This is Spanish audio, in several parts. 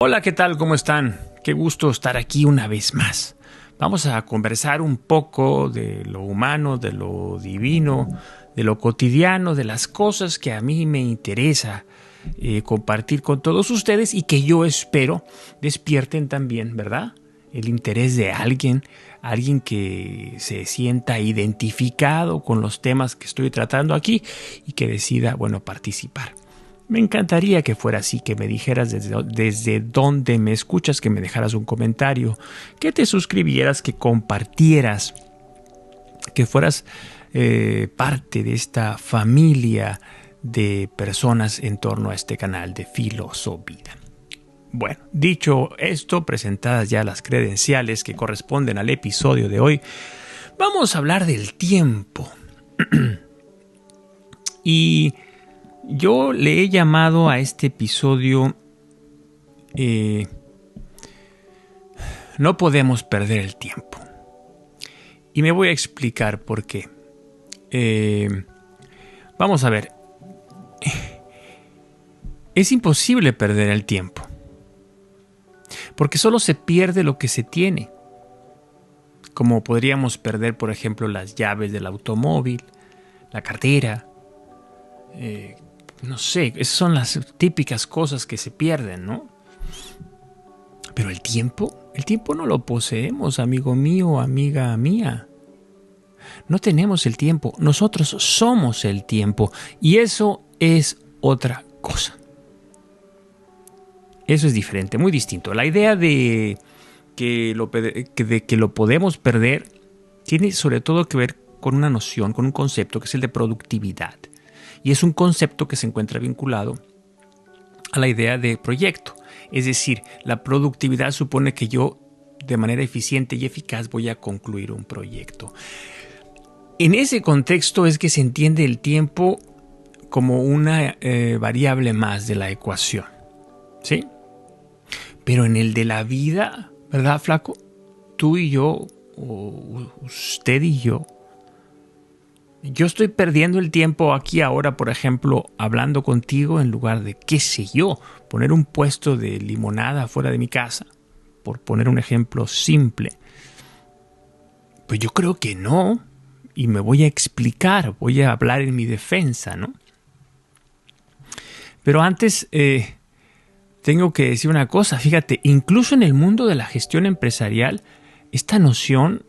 Hola, ¿qué tal? ¿Cómo están? Qué gusto estar aquí una vez más. Vamos a conversar un poco de lo humano, de lo divino, de lo cotidiano, de las cosas que a mí me interesa compartir con todos ustedes y que yo espero despierten también, ¿verdad? El interés de alguien que se sienta identificado con los temas que estoy tratando aquí y que decida, bueno, participar. Me encantaría que fuera así, que me dijeras desde dónde me escuchas, que me dejaras un comentario, que te suscribieras, que compartieras, que fueras parte de esta familia de personas en torno a este canal de Filosofía. Bueno, dicho esto, presentadas ya las credenciales que corresponden al episodio de hoy, vamos a hablar del tiempo. Y yo le he llamado a este episodio No podemos perder el tiempo. Y me voy a explicar por qué. Vamos a ver. Es imposible perder el tiempo. Porque solo se pierde lo que se tiene. Como podríamos perder, por ejemplo, las llaves del automóvil, la cartera. No sé, esas son las típicas cosas que se pierden, ¿no? Pero el tiempo no lo poseemos, amigo mío, amiga mía. No tenemos el tiempo, nosotros somos el tiempo y eso es otra cosa. Eso es diferente, muy distinto. La idea de que lo podemos perder tiene sobre todo que ver con una noción, con un concepto que es el de productividad. Y es un concepto que se encuentra vinculado a la idea de proyecto. Es decir, la productividad supone que yo de manera eficiente y eficaz voy a concluir un proyecto. En ese contexto es que se entiende el tiempo como una variable más de la ecuación. ¿Sí? Pero en el de la vida, ¿verdad, flaco? Tú y yo, o usted y yo estoy perdiendo el tiempo aquí ahora, por ejemplo, hablando contigo en lugar de, qué sé yo, poner un puesto de limonada fuera de mi casa, por poner un ejemplo simple. Pues yo creo que no, y me voy a explicar, voy a hablar en mi defensa, ¿no? Pero antes tengo que decir una cosa, fíjate, incluso en el mundo de la gestión empresarial, esta noción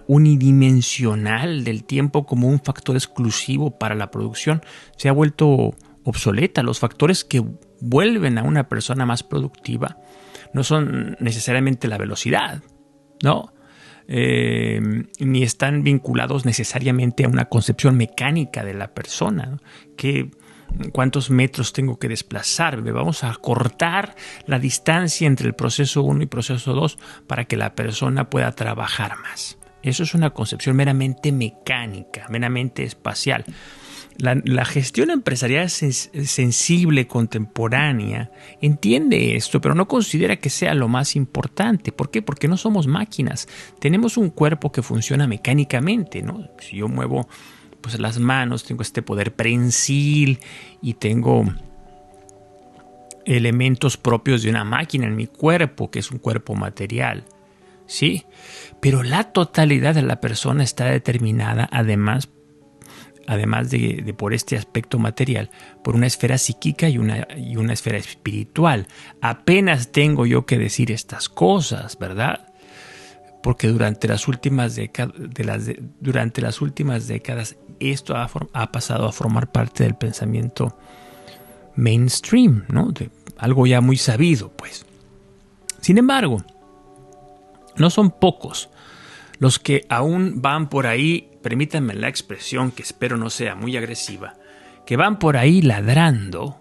unidimensional del tiempo como un factor exclusivo para la producción se ha vuelto obsoleta. Los factores que vuelven a una persona más productiva no son necesariamente la velocidad, ¿no? Ni están vinculados necesariamente a una concepción mecánica de la persona, ¿no? ¿Cuántos metros tengo que desplazarme? Vamos a cortar la distancia entre el proceso 1 y proceso 2 para que la persona pueda trabajar más. Eso es una concepción meramente mecánica, meramente espacial. La gestión empresarial sensible, contemporánea, entiende esto, pero no considera que sea lo más importante. ¿Por qué? Porque no somos máquinas. Tenemos un cuerpo que funciona mecánicamente, ¿no? Si yo muevo pues las manos, tengo este poder prensil y tengo elementos propios de una máquina en mi cuerpo, que es un cuerpo material. Sí, pero la totalidad de la persona está determinada además de por este aspecto material, por una esfera psíquica y una esfera espiritual. Apenas tengo yo que decir estas cosas, ¿verdad? Porque durante las últimas décadas esto ha pasado a formar parte del pensamiento mainstream, ¿no? De algo ya muy sabido, pues. Sin embargo, no son pocos los que aún van por ahí, permítanme la expresión que espero no sea muy agresiva, que van por ahí ladrando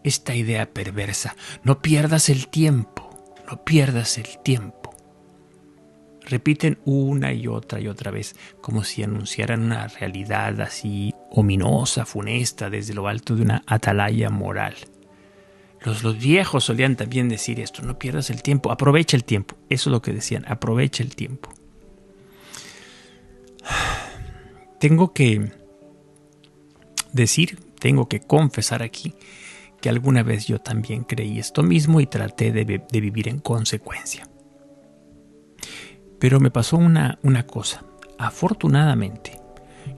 esta idea perversa. No pierdas el tiempo, no pierdas el tiempo. Repiten una y otra vez, como si anunciaran una realidad así ominosa, funesta, desde lo alto de una atalaya moral. Los viejos solían también decir esto, no pierdas el tiempo, aprovecha el tiempo. Eso es lo que decían, aprovecha el tiempo. Tengo que confesar aquí que alguna vez yo también creí esto mismo y traté de vivir en consecuencia. Pero me pasó una cosa. Afortunadamente,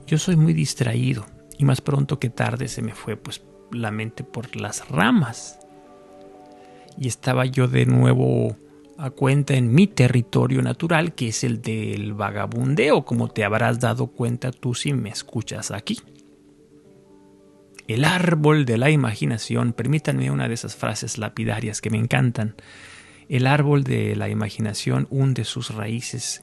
yo soy muy distraído y más pronto que tarde se me fue pues la mente por las ramas. Y estaba yo de nuevo a cuenta en mi territorio natural, que es el del vagabundeo, como te habrás dado cuenta tú si me escuchas aquí. El árbol de la imaginación, permítanme una de esas frases lapidarias que me encantan. El árbol de la imaginación hunde sus raíces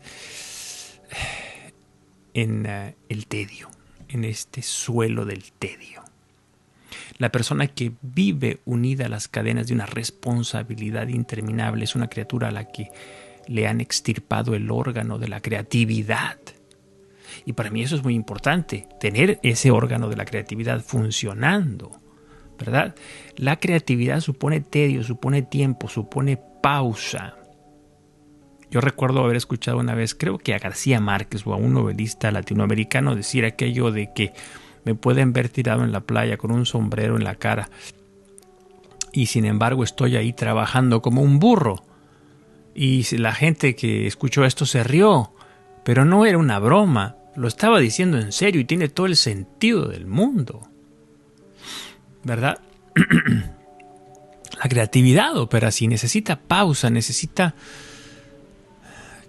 en el tedio, en este suelo del tedio. La persona que vive unida a las cadenas de una responsabilidad interminable es una criatura a la que le han extirpado el órgano de la creatividad. Y para mí eso es muy importante, tener ese órgano de la creatividad funcionando, ¿verdad? La creatividad supone tedio, supone tiempo, supone pausa. Yo recuerdo haber escuchado una vez, creo que a García Márquez o a un novelista latinoamericano decir aquello de que me pueden ver tirado en la playa con un sombrero en la cara y sin embargo estoy ahí trabajando como un burro. Y la gente que escuchó esto se rió, pero no era una broma, lo estaba diciendo en serio y tiene todo el sentido del mundo, ¿verdad? La creatividad opera así, necesita pausa, necesita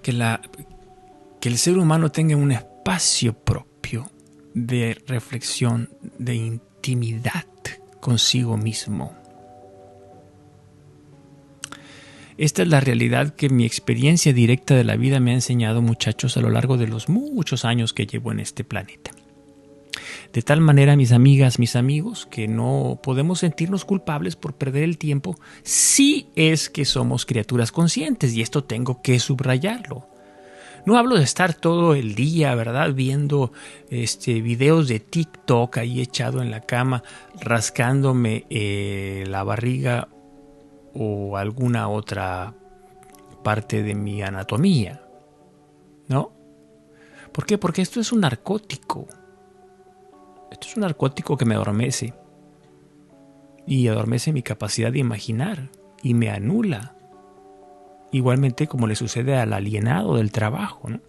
que el ser humano tenga un espacio propio de reflexión, de intimidad consigo mismo. Esta es la realidad que mi experiencia directa de la vida me ha enseñado, muchachos, a lo largo de los muchos años que llevo en este planeta. De tal manera, mis amigas, mis amigos, que no podemos sentirnos culpables por perder el tiempo si es que somos criaturas conscientes, y esto tengo que subrayarlo. No hablo de estar todo el día, ¿verdad?, viendo videos de TikTok ahí echado en la cama, rascándome la barriga o alguna otra parte de mi anatomía, ¿no? ¿Por qué? Porque esto es un narcótico. Esto es un narcótico que me adormece. Y adormece mi capacidad de imaginar. Y me anula. Igualmente como le sucede al alienado del trabajo, ¿no?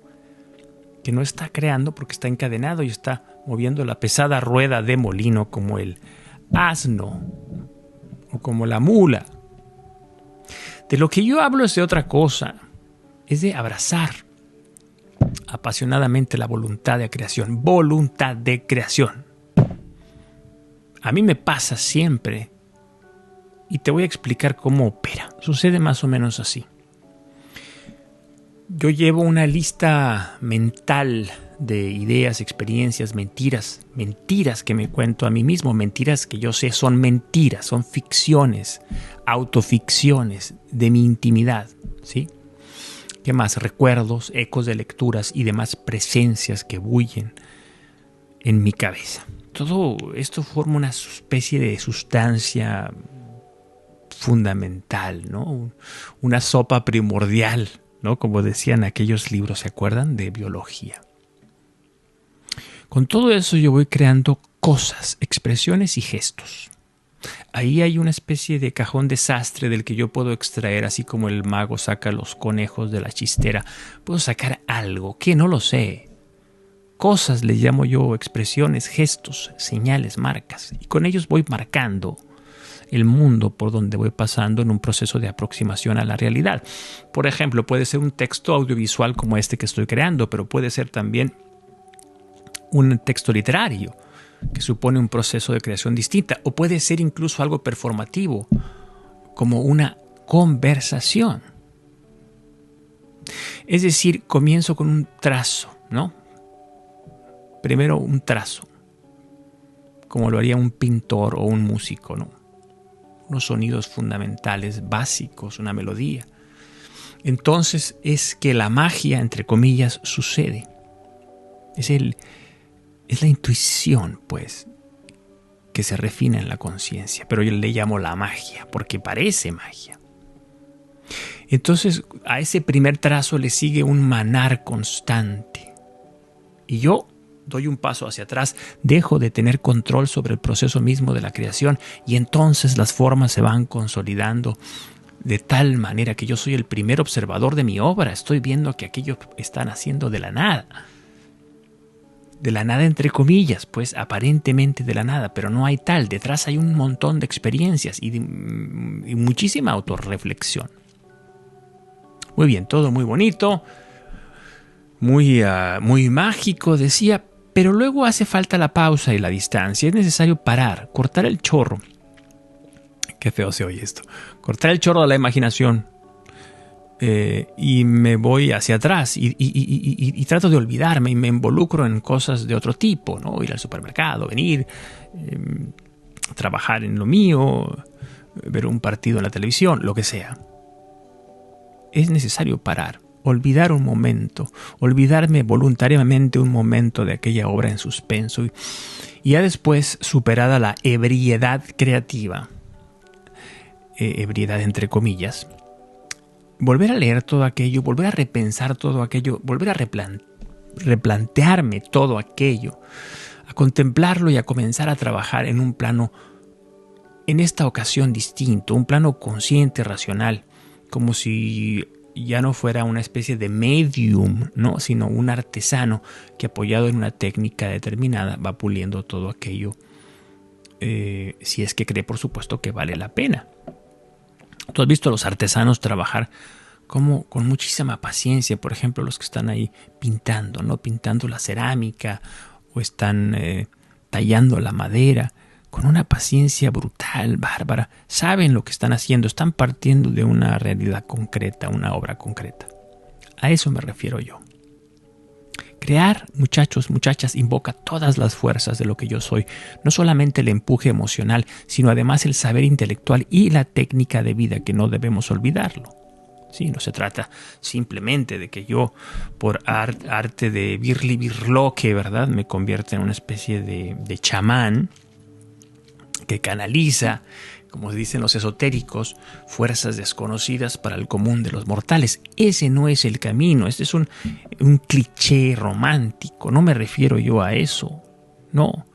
Que no está creando porque está encadenado y está moviendo la pesada rueda de molino como el asno o como la mula. De lo que yo hablo es de otra cosa, es de abrazar apasionadamente la voluntad de creación, voluntad de creación. A mí me pasa siempre y te voy a explicar cómo opera. Sucede más o menos así. Yo llevo una lista mental de ideas, experiencias, mentiras que me cuento a mí mismo, mentiras que yo sé son mentiras, son ficciones, autoficciones de mi intimidad, ¿sí? ¿Qué más? Recuerdos, ecos de lecturas y demás presencias que bullen en mi cabeza. Todo esto forma una especie de sustancia fundamental, ¿no? Una sopa primordial, ¿no? Como decían aquellos libros, ¿se acuerdan? De biología. Con todo eso yo voy creando cosas, expresiones y gestos. Ahí hay una especie de cajón desastre del que yo puedo extraer, así como el mago saca los conejos de la chistera. Puedo sacar algo que no lo sé. Cosas le llamo yo, expresiones, gestos, señales, marcas. Y con ellos voy marcando el mundo por donde voy pasando en un proceso de aproximación a la realidad. Por ejemplo, puede ser un texto audiovisual como este que estoy creando, pero puede ser también un texto literario que supone un proceso de creación distinta, o puede ser incluso algo performativo, como una conversación. Es decir, comienzo con un trazo, ¿no? Primero un trazo, como lo haría un pintor o un músico, ¿no? Unos sonidos fundamentales, básicos, una melodía. Entonces es que la magia, entre comillas, sucede. Es la intuición, pues, que se refina en la conciencia, pero yo le llamo la magia, porque parece magia. Entonces, a ese primer trazo le sigue un manar constante. Y yo doy un paso hacia atrás, dejo de tener control sobre el proceso mismo de la creación y entonces las formas se van consolidando de tal manera que yo soy el primer observador de mi obra. Estoy viendo que aquello está naciendo de la nada. De la nada entre comillas, pues aparentemente de la nada, pero no hay tal. Detrás hay un montón de experiencias y muchísima autorreflexión. Muy bien, todo muy bonito, muy mágico, decía, pero luego hace falta la pausa y la distancia. Es necesario parar, cortar el chorro. Qué feo se oye esto. Cortar el chorro de la imaginación. Y me voy hacia atrás y trato de olvidarme y me involucro en cosas de otro tipo, ¿no? Ir al supermercado, venir, trabajar en lo mío, ver un partido en la televisión, lo que sea. Es necesario parar, olvidar un momento, olvidarme voluntariamente un momento de aquella obra en suspenso y ya después, superada la ebriedad creativa, ebriedad entre comillas, volver a leer todo aquello, volver a repensar todo aquello, volver a replantearme todo aquello, a contemplarlo y a comenzar a trabajar en un plano, en esta ocasión distinto, un plano consciente, racional, como si ya no fuera una especie de medium, ¿no? Sino un artesano que apoyado en una técnica determinada va puliendo todo aquello, si es que cree, por supuesto, que vale la pena. Tú has visto a los artesanos trabajar como con muchísima paciencia, por ejemplo, los que están ahí pintando, ¿no? Pintando la cerámica o están tallando la madera, con una paciencia brutal, bárbara. Saben lo que están haciendo, están partiendo de una realidad concreta, una obra concreta. A eso me refiero yo. Crear, muchachos, muchachas, invoca todas las fuerzas de lo que yo soy. No solamente el empuje emocional, sino además el saber intelectual y la técnica de vida, que no debemos olvidarlo. Sí, no se trata simplemente de que yo, por arte de birli-birloque, ¿verdad?, me convierta en una especie de chamán que canaliza, como dicen los esotéricos, fuerzas desconocidas para el común de los mortales. Ese no es el camino. Este es un cliché romántico. No me refiero yo a eso. No.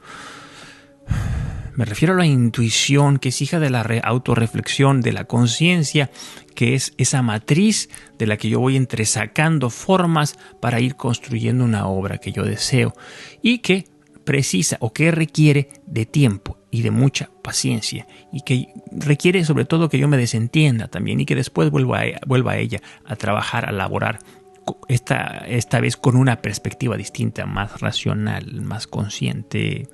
Me refiero a la intuición, que es hija de la autorreflexión, de la conciencia, que es esa matriz de la que yo voy entresacando formas para ir construyendo una obra que yo deseo y que precisa o que requiere de tiempo y de mucha paciencia y que requiere sobre todo que yo me desentienda también y que después vuelva a ella a trabajar, a laborar, esta vez con una perspectiva distinta, más racional, más consciente,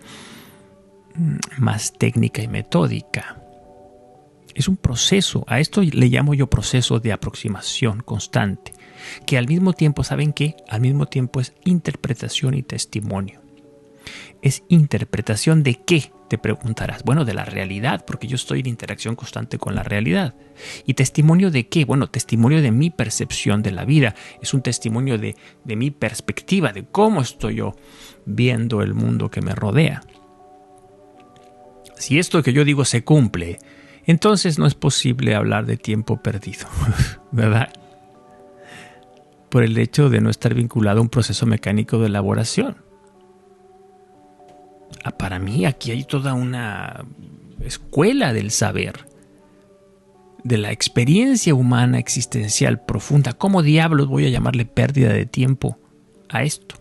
más técnica y metódica. Es un proceso, a esto le llamo yo proceso de aproximación constante, que al mismo tiempo, ¿saben qué? Al mismo tiempo es interpretación y testimonio. ¿Es interpretación de qué?, te preguntarás. Bueno, de la realidad, porque yo estoy en interacción constante con la realidad. ¿Y testimonio de qué? Bueno, testimonio de mi percepción de la vida. Es un testimonio de mi perspectiva, de cómo estoy yo viendo el mundo que me rodea. Si esto que yo digo se cumple, entonces no es posible hablar de tiempo perdido, ¿verdad? Por el hecho de no estar vinculado a un proceso mecánico de elaboración. Para mí aquí hay toda una escuela del saber, de la experiencia humana existencial profunda. ¿Cómo diablos voy a llamarle pérdida de tiempo a esto?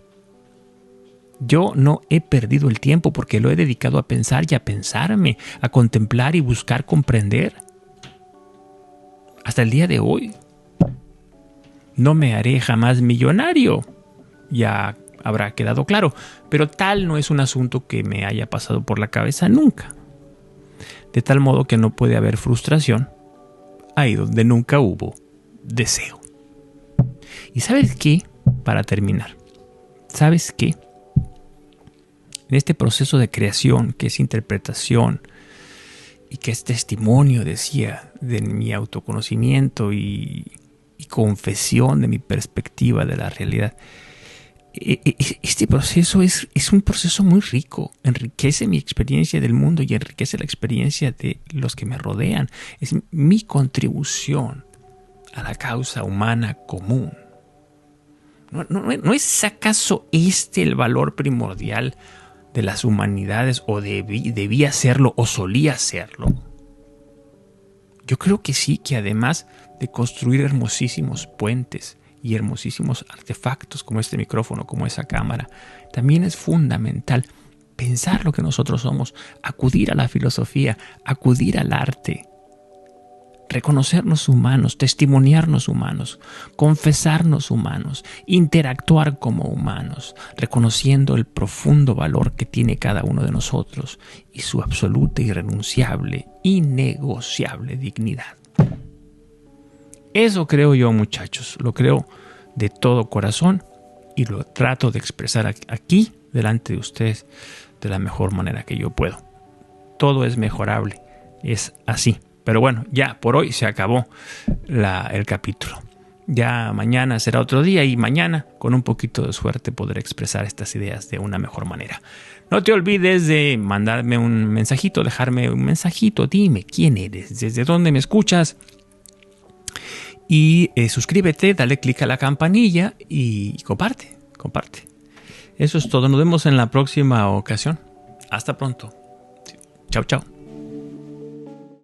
Yo no he perdido el tiempo porque lo he dedicado a pensar y a pensarme, a contemplar y buscar comprender. Hasta el día de hoy. No me haré jamás millonario. Ya habrá quedado claro, pero tal no es un asunto que me haya pasado por la cabeza nunca. De tal modo que no puede haber frustración ahí donde nunca hubo deseo. ¿Y sabes qué? Para terminar, ¿sabes qué? En este proceso de creación, que es interpretación y que es testimonio, decía, de mi autoconocimiento y confesión de mi perspectiva de la realidad, este proceso es un proceso muy rico, enriquece mi experiencia del mundo y enriquece la experiencia de los que me rodean. Es mi contribución a la causa humana común. ¿No es acaso este el valor primordial de las humanidades, o debía serlo, o solía serlo? Yo creo que sí, que además de construir hermosísimos puentes y hermosísimos artefactos como este micrófono, como esa cámara, también es fundamental pensar lo que nosotros somos, acudir a la filosofía, acudir al arte, reconocernos humanos, testimoniarnos humanos, confesarnos humanos, interactuar como humanos, reconociendo el profundo valor que tiene cada uno de nosotros y su absoluta, irrenunciable, innegociable dignidad. Eso creo yo, muchachos, lo creo de todo corazón y lo trato de expresar aquí delante de ustedes de la mejor manera que yo puedo. Todo es mejorable, es así. Pero bueno, ya por hoy se acabó el capítulo. Ya mañana será otro día y mañana, con un poquito de suerte, podré expresar estas ideas de una mejor manera. No te olvides de mandarme un mensajito, dejarme un mensajito. Dime quién eres, desde dónde me escuchas. Y suscríbete, dale click a la campanilla y comparte. Eso es todo. Nos vemos en la próxima ocasión. Hasta pronto. Chao, chao.